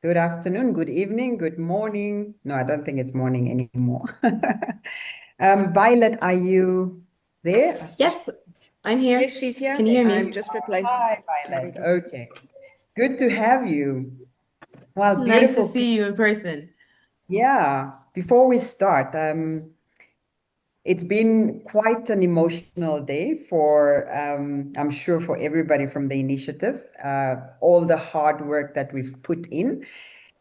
good afternoon, good evening, good morning. No, I don't think it's morning anymore. Violet, are you there? Yes, I'm here. Yes, she's here. Can you hear I'm me? just replaced. Hi, There we Violet. go. Okay, good to have you. Well, Nice to beautiful. see you in person. Yeah, before we start, it's been quite an emotional day for, I'm sure, for everybody from the initiative. All the hard work that we've put in,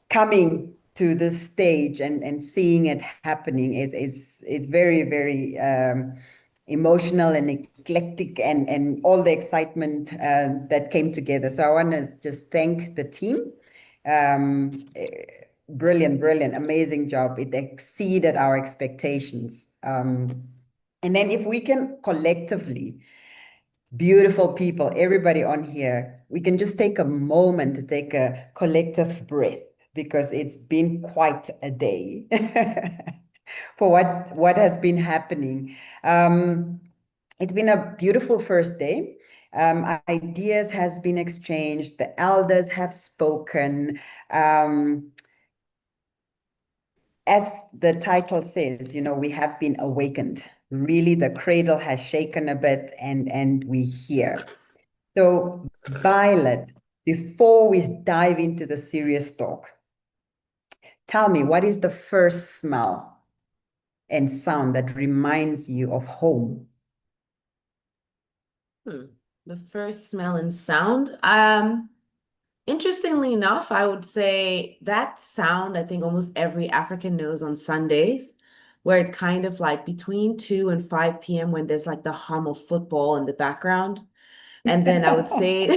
coming to this stage and seeing it happening, it's very, very emotional and eclectic and all the excitement that came together. So I want to just thank the team. Brilliant, brilliant, amazing job. It exceeded our expectations. And then if we can collectively, beautiful people, everybody on here, we can just take a moment to take a collective breath because it's been quite a day for what has been happening. It's been a beautiful first day. Ideas has been exchanged. The elders have spoken. As the title says, we have been awakened. Really, the cradle has shaken a bit, and we're here. So, Violet, before we dive into the serious talk, tell me, what is the first smell and sound that reminds you of home? The first smell and sound. Interestingly enough, I would say that sound, I think almost every African knows on Sundays, where it's kind of like between 2 and 5 p.m. when there's like the hum of football in the background. And then I would say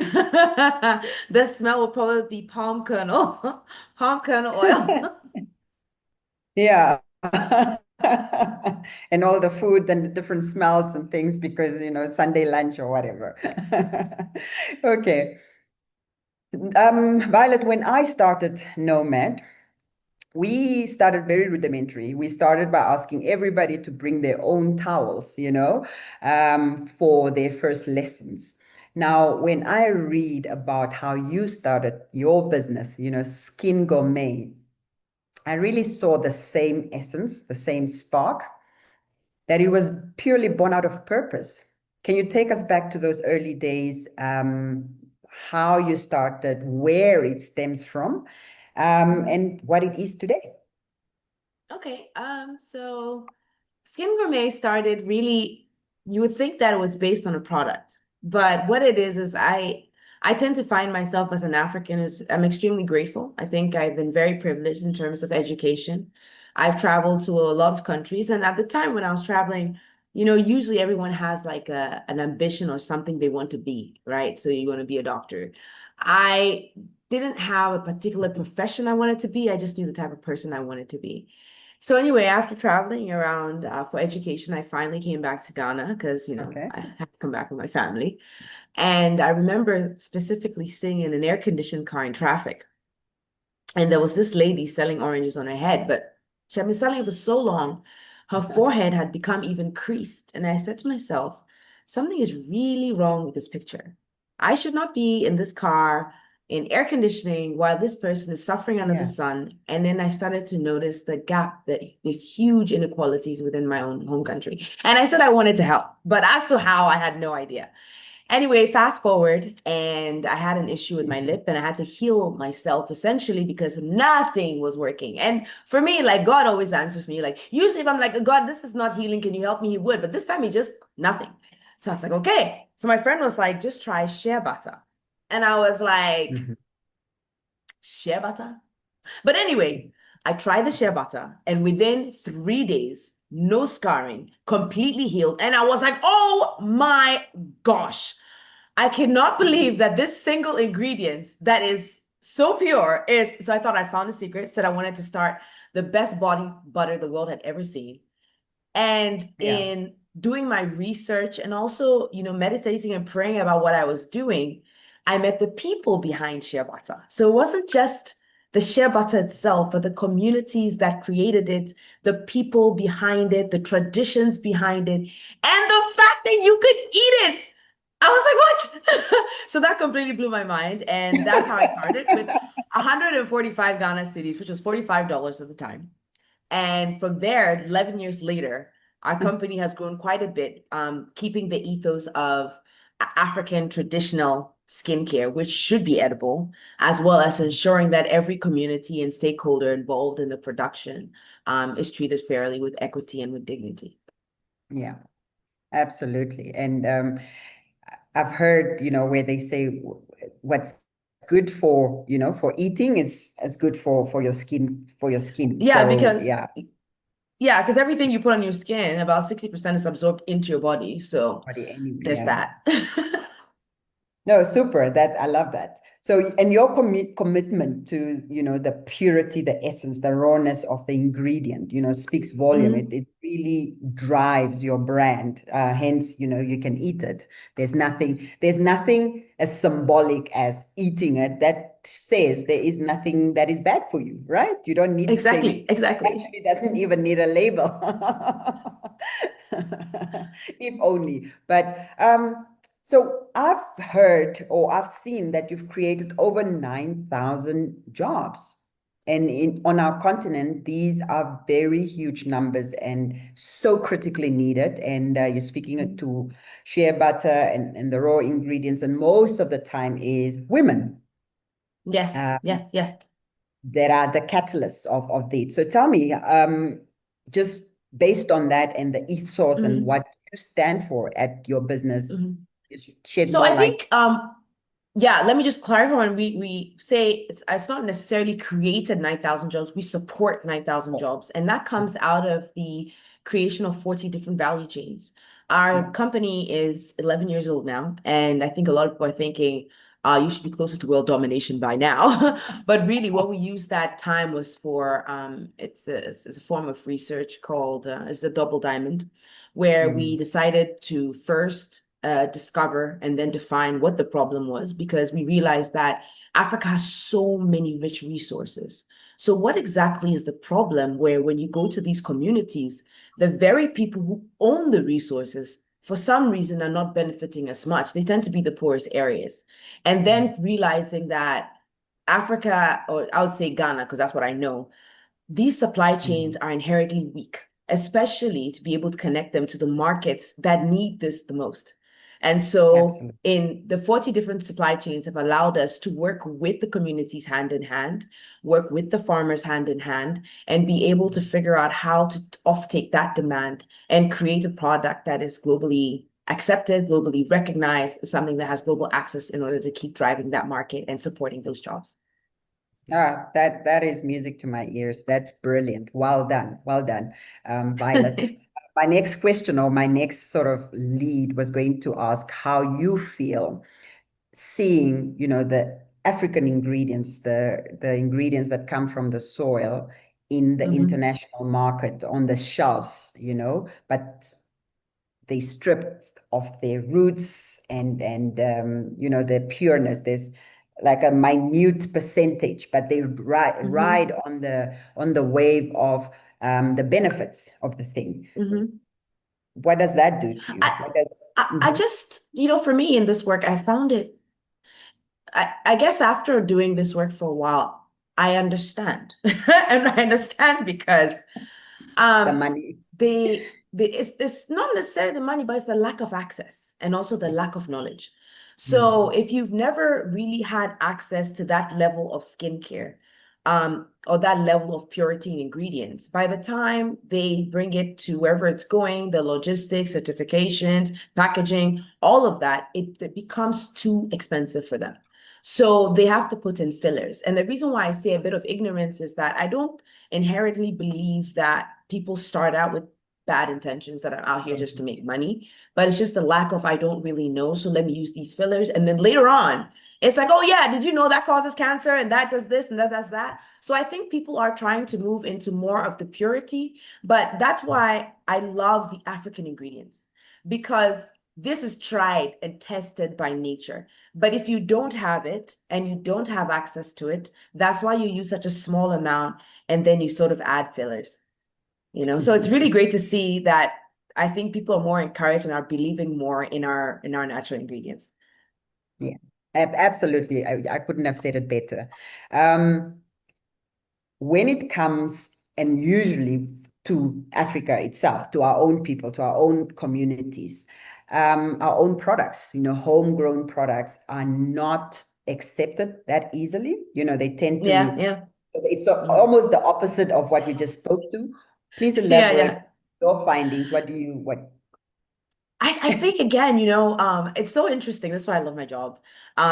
the smell would probably be palm kernel, palm kernel oil. Yeah. And all the food and the different smells and things because, Sunday lunch or whatever. Okay. Violet, when I started Nomad, we started very rudimentary. We started by asking everybody to bring their own towels, for their first lessons. Now, when I read about how you started your business, Skin Gourmet, I really saw the same essence, the same spark, that it was purely born out of purpose. Can you take us back to those early days, how you started, where it stems from, and what it is today? Okay, so Skin Gourmet started really, you would think that it was based on a product, but what it is I tend to find myself as an African is I'm extremely grateful. I think I've been very privileged in terms of education. I've traveled to a lot of countries, and at the time when I was traveling, usually everyone has like an ambition or something they want to be, right? So you want to be a doctor. I didn't have a particular profession I wanted to be. I just knew the type of person I wanted to be. So anyway, after traveling around for education, I finally came back to Ghana because, Okay. I had to come back with my family. And I remember specifically sitting in an air-conditioned car in traffic. And there was this lady selling oranges on her head, but she had been selling it for so long, her forehead had become even creased. And I said to myself, something is really wrong with this picture. I should not be in this car in air conditioning while this person is suffering under the Yeah. sun. And then I started to notice the gap, the huge inequalities within my own home country. And I said I wanted to help, but as to how, I had no idea. Anyway, fast forward, and I had an issue with my lip, and I had to heal myself essentially because nothing was working. And for me, like God always answers me. Like usually, if I'm like, God, this is not healing, can you help me? He would, but this time he just nothing. So I was like, okay. So my friend was like, just try shea butter, and I was like, Mhm. shea butter. But anyway, I tried the shea butter, and within 3 days, no scarring, completely healed, and I was like, oh my gosh. I cannot believe that this single ingredient that is so pure is. So I thought I found a secret, said I wanted to start the best body butter the world had ever seen. And Yeah. in doing my research and also, meditating and praying about what I was doing, I met the people behind shea butter. So it wasn't just the shea butter itself, but the communities that created it, the people behind it, the traditions behind it, and the fact that you could eat it. I was like, what? So that completely blew my mind. And that's how I started with 145 Ghana cedis, which was $45 at the time. And from there, 11 years later, our company has grown quite a bit, keeping the ethos of African traditional skincare, which should be edible, as well as ensuring that every community and stakeholder involved in the production is treated fairly with equity and with dignity. Yeah, absolutely. And I've heard, where they say what's good for, for eating is as good for your skin, Yeah, So because yeah, yeah, because everything you put on your skin, about 60% is absorbed into your body. So body anyway, there's yeah. that. No, super. That I love that. So, and your commitment to, the purity, the essence, the rawness of the ingredient, speaks volume. Mhm. It really drives your brand. Hence, you can eat it. There's nothing as symbolic as eating it that says there is nothing that is bad for you, right? You don't need to say, Exactly, exactly. actually doesn't even need a label. If only. But so I've heard or I've seen that you've created over 9,000 jobs. And on our continent, these are very huge numbers and so critically needed. And you're speaking to shea butter and the raw ingredients, and most of the time is women Yes, uh, yes, yes. that are the catalysts of that. So tell me, just based on that and the ethos and Mhm, what you stand for at your business, mhm. shed So more I light. think yeah, let me just clarify when we say it's not necessarily created 9,000 jobs, we support 9,000 jobs. And that comes out of the creation of 40 different value chains. Our Yeah. company is 11 years old now, and I think a lot of people are thinking, you should be closer to world domination by now. But really, what we used that time was for it's a form of research called it's a double diamond, where we Mm. decided to first discover and then define what the problem was, because we realized that Africa has so many rich resources. So, what exactly is the problem where when you go to these communities, the very people who own the resources, for some reason, are not benefiting as much? They tend to be the poorest areas. And then realizing that Africa, or I would say Ghana, because that's what I know, these supply chains Mm. are inherently weak, especially to be able to connect them to the markets that need this the most. And so Absolutely. in the 40 different supply chains have allowed us to work with the communities hand in hand, work with the farmers hand in hand, and be able to figure out how to offtake that demand and create a product that is globally accepted, globally recognized, something that has global access in order to keep driving that market and supporting those jobs. That is music to my ears. That's brilliant. Well done. Well done, Violet. My next question or my next sort of lead was going to ask how you feel seeing, the African ingredients, the ingredients that come from the soil in the Mhm. international market on the shelves, but they stripped of their roots and their pureness. There's like a minute percentage, but they ride Mhm. on the wave of the benefits of the thing. Mhm. What does that do to you? I, What does I just, for me in this work, I found it, I guess after doing this work for a while, I understand. And I understand because the um money? it's not necessarily the money, but it's the lack of access and also the lack of knowledge. So Mm. if you've never really had access to that level of skincare, or that level of purity in ingredients, by the time they bring it to wherever it's going, the logistics, certifications, packaging, all of that, it becomes too expensive for them. So they have to put in fillers. And the reason why I say a bit of ignorance is that I don't inherently believe that people start out with bad intentions, that are out here just to make money, but it's just the lack of, I don't really know, so let me use these fillers. And then later on, it's like, oh yeah, did you know that causes cancer and that does this and that does that? So I think people are trying to move into more of the purity, but that's why I love the African ingredients, because this is tried and tested by nature. But if you don't have it and you don't have access to it, that's why you use such a small amount and then you sort of add fillers. So it's really great to see that I think people are more encouraged and are believing more in our natural ingredients. Yeah, absolutely. I couldn't have said it better. Um, when it comes, and usually to Africa itself, to our own people, to our own communities, our own products, homegrown products are not accepted that easily. They tend Yeah, to, yeah. it's Mhm. almost the opposite of what we just spoke to. Please Yeah, elaborate yeah. your findings. What? I think again, it's so interesting. That's why I love my job.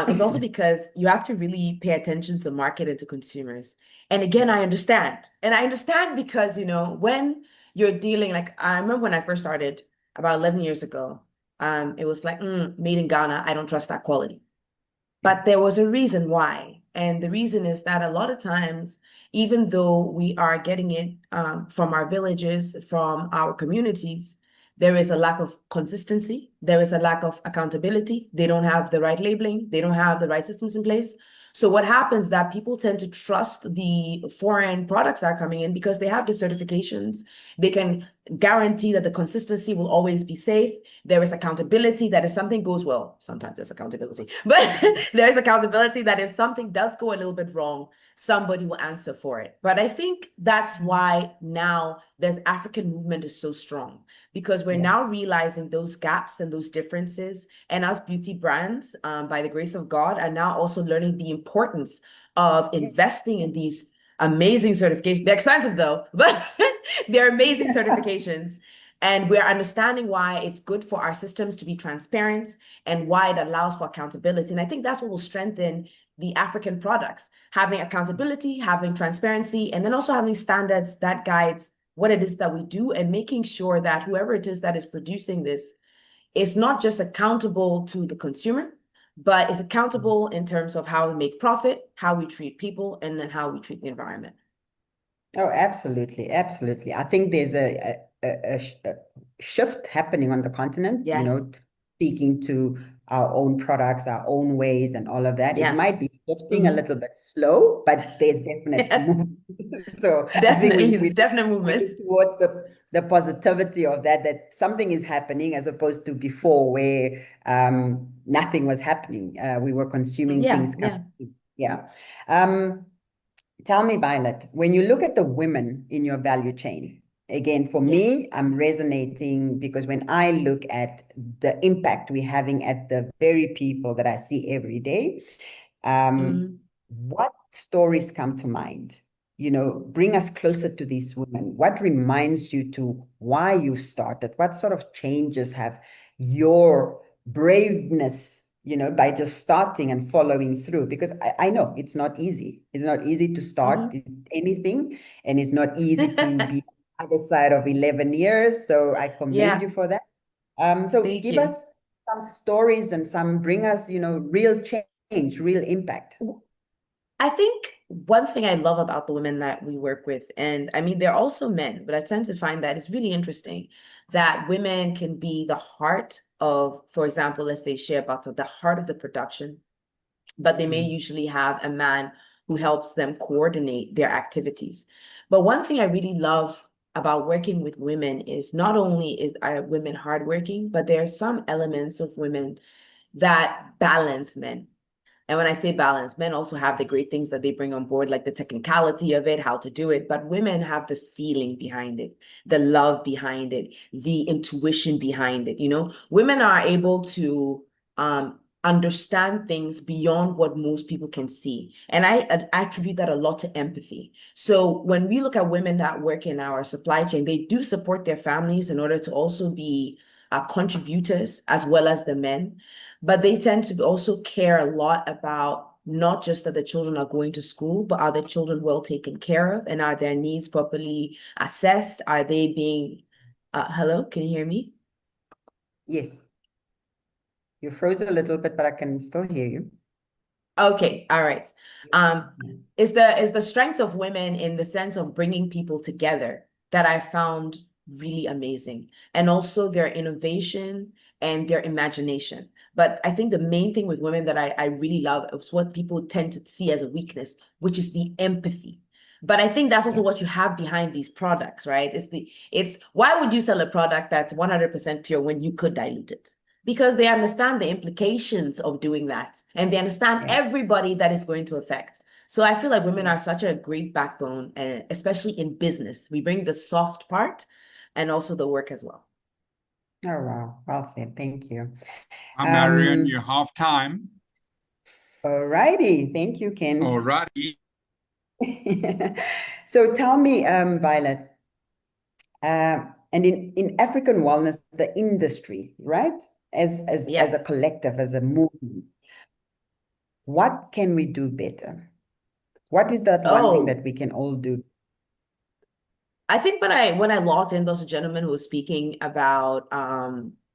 It's also because you have to really pay attention to market and to consumers. And again, I understand. And I understand because, when you're dealing, like I remember when I first started about 11 years ago, it was like, made in Ghana, I don't trust that quality. Yeah. But there was a reason why. And the reason is that a lot of times, even though we are getting it from our villages, from our communities, there is a lack of consistency. There is a lack of accountability. They don't have the right labeling. They don't have the right systems in place. So what happens that people tend to trust the foreign products that are coming in because they have the certifications. They can guarantee that the consistency will always be safe. There is accountability that if something goes well, sometimes there's accountability, but there's accountability that if something does go a little bit wrong, somebody will answer for it. But I think that's why now this African movement is so strong because we're Yeah. now realizing those gaps and those differences. And us beauty brands, by the grace of God, are now also learning the importance of Yeah. investing in these amazing certifications. They're expensive though, but they're amazing certifications. And we're understanding why it's good for our systems to be transparent and why it allows for accountability. And I think that's what will strengthen the African products, having accountability, having transparency, and then also having standards that guides what it is that we do and making sure that whoever it is that is producing this is not just accountable to the consumer, but is accountable in terms of how we make profit, how we treat people, and then how we treat the environment. Oh, absolutely, absolutely. I think there's a shift happening on the continent, Yes. speaking to our own products, our own ways, and all of that. It Yeah. might be shifting a Mhm. little bit slow, but there's definite Yes. movement. So I think Definitely. It's definite we movements. look towards the positivity of that something is happening as opposed to before where nothing was happening. We were consuming Yeah. things Yeah. coming. Yeah. Um, Tell me, Violet, when you look at the women in your value chain, again, for Yes. me, I'm resonating because when I look at the impact we're having at the very people that I see every day, Mm. what stories come to mind? Bring us closer to these women. What reminds you to why you started? What sort of changes have your braveness, by just starting and following through? Because I know it's not easy. It's not easy to start Mhm. anything, and it's not easy to be other side of 11 years. So I commend you Yeah. for that. So Thank give you. us some stories and bring us, real change, real impact. I think one thing I love about the women that we work with, and I mean, they're also men, but I tend to find that it's really interesting that women can be the heart of, for example, let's say shea butter, the heart of the production, but they may Mm. usually have a man who helps them coordinate their activities. But one thing I really love about working with women is not only are women hardworking, but there are some elements of women that balance men. And when I say balance, men also have the great things that they bring on board, like the technicality of it, how to do it. But women have the feeling behind it, the love behind it, the intuition behind it. Women are able to understand things beyond what most people can see. And I attribute that a lot to empathy. So when we look at women that work in our supply chain, they do support their families in order to also be contributors as well as the men, but they tend to also care a lot about not just that the children are going to school, but are the children well taken care of and are their needs properly assessed? Are they being, hello, can you hear me? Yes, you froze a little bit, but I can still hear you. Okay, all right. Is the strength of women in the sense of bringing people together that I found really amazing, and also their innovation and their imagination. But I think the main thing with women that I really love is what people tend to see as a weakness, which is the empathy. But I think that's also what you have behind these products, right? It's why would you sell a product that's 100% pure when you could dilute it? Because they understand the implications of doing that, and they understand everybody that is going to affect. So I feel like women are such a great backbone, especially in business. We bring the soft part and also the work as well. Oh, wow. Well said. Thank you. Mariane, you have time. All righty. Thank you, Kent. All righty. So tell me, Violet, and in African wellness, the industry, right? As a collective, as a movement, what can we do better? What is that one thing that we can all do? I think when I logged in, there was a gentleman who was speaking about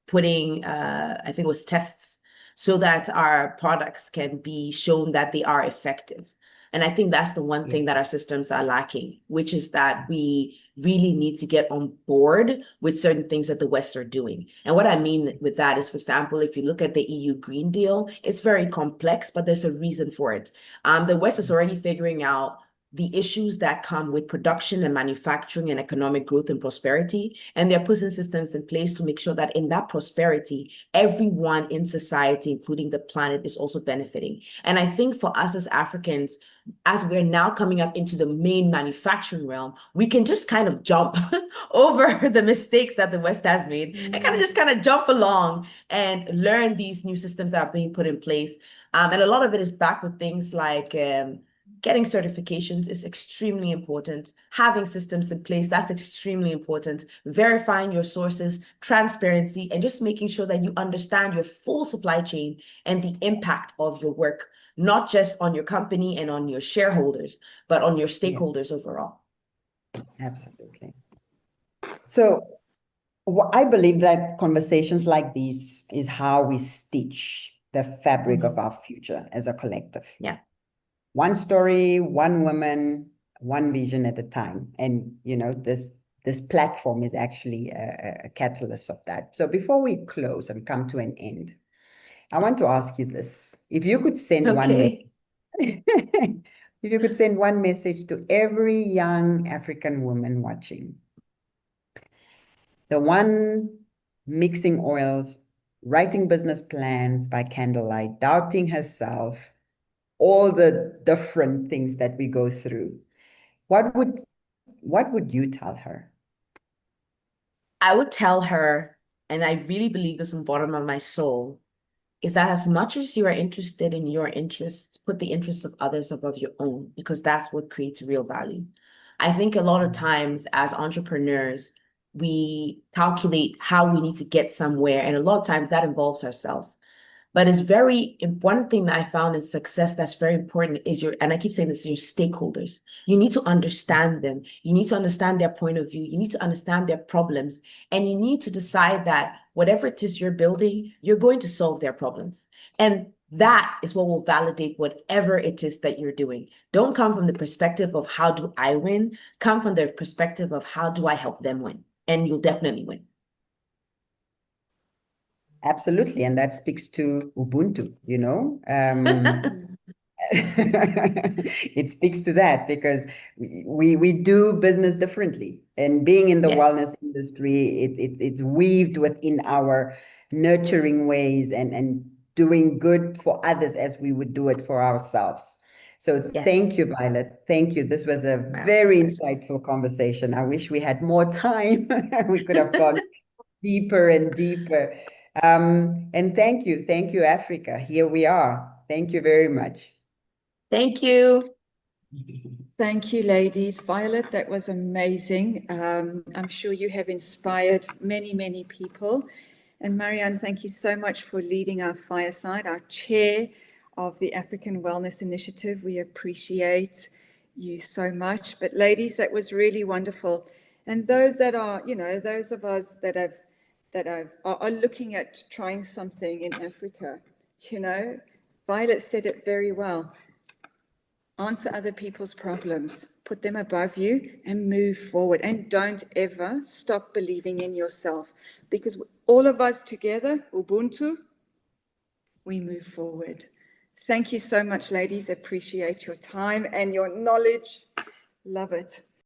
putting I think it was tests so that our products can be shown that they are effective. And I think that's the one thing that our systems are lacking, which is that we really need to get on board with certain things that the West are doing. And what I mean with that is, for example, if you look at the EU Green Deal, it's very complex, but there's a reason for it. The West is already figuring out the issues that come with production and manufacturing and economic growth and prosperity. And they're putting systems in place to make sure that in that prosperity, everyone in society, including the planet, is also benefiting. And I think for us as Africans, as we're now coming up into the main manufacturing realm, we can just kind of jump over the mistakes that the West has made and kind of jump along and learn these new systems that are being put in place. And a lot of it is backed with things like getting certifications is extremely important. Having systems in place, that's extremely important. Verifying your sources, transparency, and just making sure that you understand your full supply chain and the impact of your work, not just on your company and on your shareholders, but on your stakeholders overall. Absolutely. So I believe that conversations like these is how we stitch the fabric of our future as a collective. Yeah. One story, one woman, one vision at a time. And, you know, this platform is actually a catalyst of that. So before we close and come to an end, I want to ask you this. If you could send if you could send one message to every young African woman watching, the one mixing oils, writing business plans by candlelight, doubting herself, all the different things that we go through, what would you tell her? I would tell her, and I really believe this from the bottom of my soul, is that as much as you are interested in your interests, put the interests of others above your own, because that's what creates real value. I think a lot of times as entrepreneurs, we calculate how we need to get somewhere, and a lot of times that involves ourselves. But it's very one thing that I found in success that's very important is and I keep saying this, your stakeholders. You need to understand them. You need to understand their point of view. You need to understand their problems. And you need to decide that whatever it is you're building, you're going to solve their problems. And that is what will validate whatever it is that you're doing. Don't come from the perspective of how do I win? Come from the perspective of how do I help them win? And you'll definitely win. Absolutely. And that speaks to Ubuntu, you know? It speaks to that because we do business differently. And being in the wellness industry, it's weaved within our nurturing ways and doing good for others as we would do it for ourselves. So thank you, Violet. Thank you. This was a very insightful conversation. I wish we had more time. We could have gone deeper and deeper. And thank you, Africa. Here we are. Thank you very much. Thank you. Thank you, ladies. Violet, that was amazing. I'm sure you have inspired many, many people. And Mariane, thank you so much for leading our fireside, our chair of the African Wellness Initiative. We appreciate you so much. But ladies, that was really wonderful. And those that are, you know, those of us that are looking at trying something in Africa, you know, Violet said it very well. Answer other people's problems, put them above you and move forward. And don't ever stop believing in yourself, because all of us together, Ubuntu, we move forward. Thank you so much, ladies. Appreciate your time and your knowledge. Love it.